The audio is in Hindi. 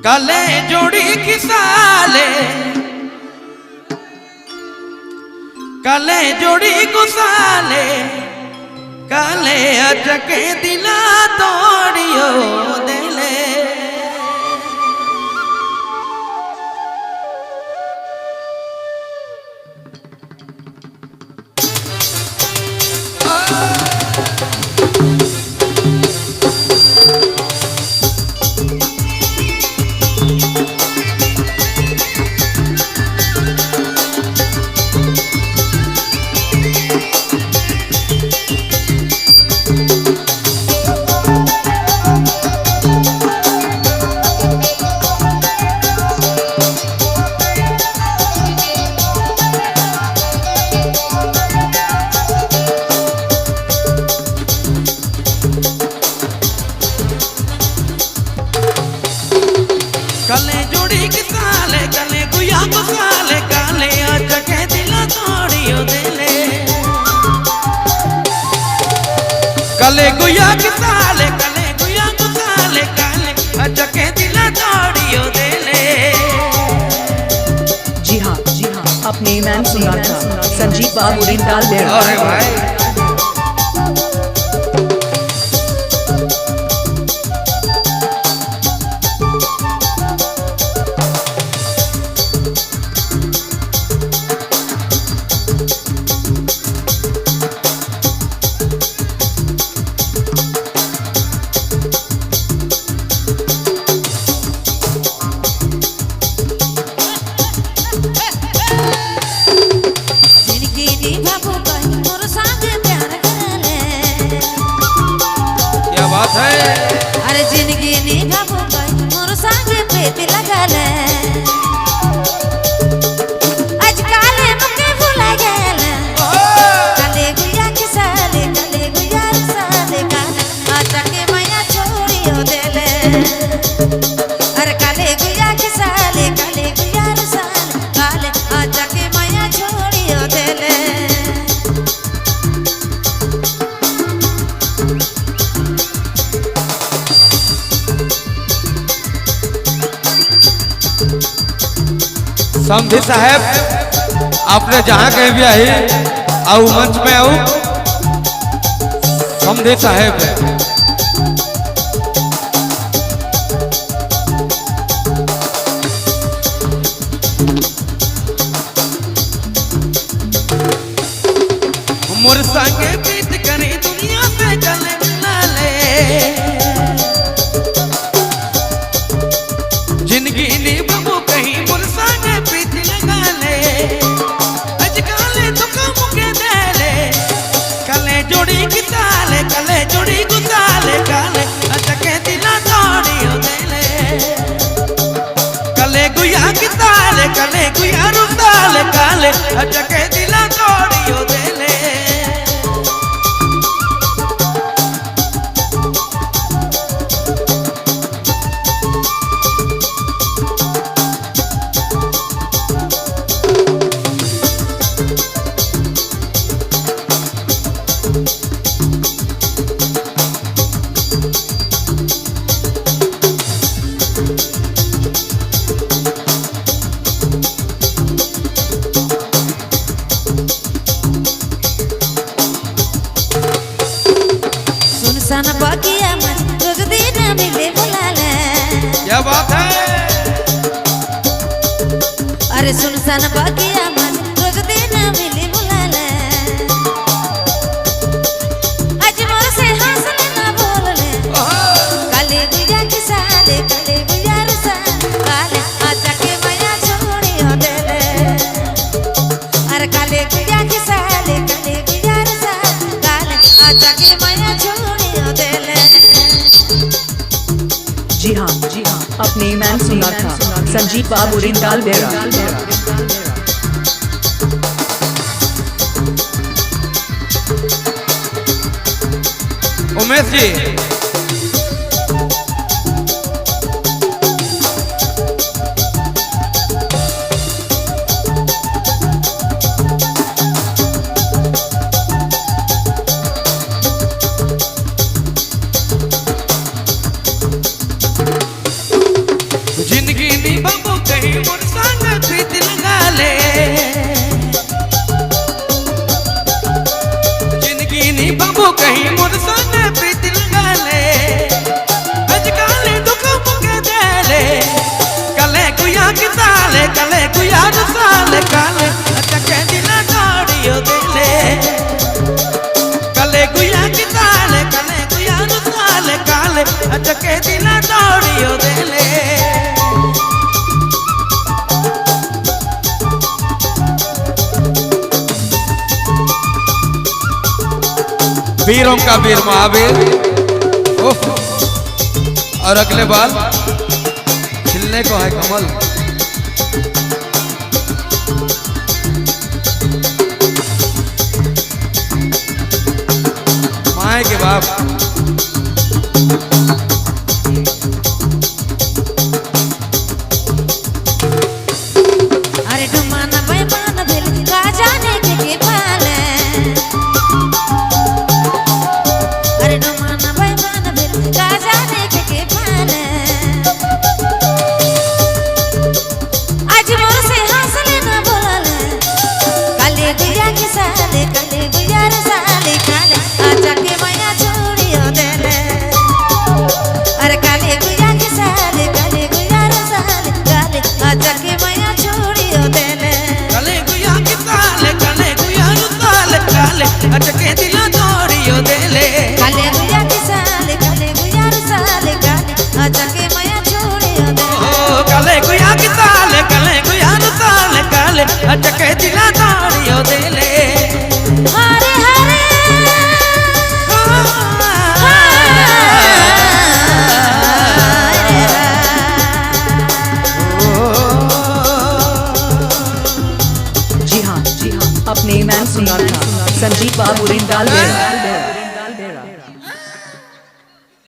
काले जोड़ी किसाले काले जोड़ी गुसाले काले अटके दिला तोड़ियो दिले काले जोड़ी किसाले काले गुया गुसाले काले अटके दिला तोड़ियो दिले काले गुया किसाले काले गुया गुसाले काले अटके दिला तोड़ियो दिले। जी हाँ अपने मैन सुना था संजीव बाबू रिंदाल बेड़ा। अरे भाई अरे जिंदगी नी बाबू भाई मोर संग प्रीत लगले आज काले मुके भुला गेले काले गुया के साले काले गुया साले काले अटके मैया छोड़ियो देले अरे काले गुया के साले काले गुया साले काले अटके मैया छोड़ियो देले। समधी साहब आपने जहाँ कहीं भी आई आओ मंच में आओ समधी साहब मोर संगे प्रीत करी दुनिया पे चले मिला ले जिंदगी नी बाबू कहीं मोर संगे प्रीत लगा ले आज काले तो कम के दे ले काले जोड़ी किसाले काले जोड़ी गुसाले काले अटके दिला तोड़ियो दे ले काले गुया किसाले काले गुया रुसाले काले अटके दिला तोड़ियो दे ले। सुनसान बगिया में रोज दिन मिले बुलाले क्या बात है अरे सुनसान बगिया में रोज दिन मिले बुलाले आज मोर से हंसले ना बोलले काले गुया के साले काले गुया साले काले अटके मैया छोड़ियो देले अरे काले गुया के साले काले गुया साले काले अटके मैया छोड़ियो देले। जी हाँ अपने मैन सुना था संजीव बाबू रिंदाल बेड़ा। उमेश जी जिंदगी नी बाबू कहीं मोर संग प्रीत लगा ले जिंदगी नी बाबू कहीं मोर संग प्रीत लगा ले अजकल दुख मुके देले कले गुया की साले कले गुया साले काले चके दिला तोड़ियो देले कले गुया की साले कले गुया साले काले चके दिला तोड़ियो देले वीरों का वीर महावीर और अगले बाल खिलने को है कमल। माए के बाप अरे डुमाना बेमान भेल का जाने के पाले अरे डुमाना बेमान भेल का जाने के पाले आज मोर से हंसले ना बोलले काले गुया के साले काले गुया रे साले काले आजा के माया छोड़ियो देले अरे काले गुया के साले काले गुया रे साले काले आजा के माया छोड़ियो देले कले गुया की साले कले गुया साले काले अटके दिला तोड़ियो देले काले गुया के साले काले गुया रे साले काले आजा के माया छोड़ियो देले ओ कले गुया की साले कले गुया साले काले अटके दिला तोड़ियो देले हरे हरे जी हाँ, अपने मैन सुना था संजीव बाबू रिंदाल।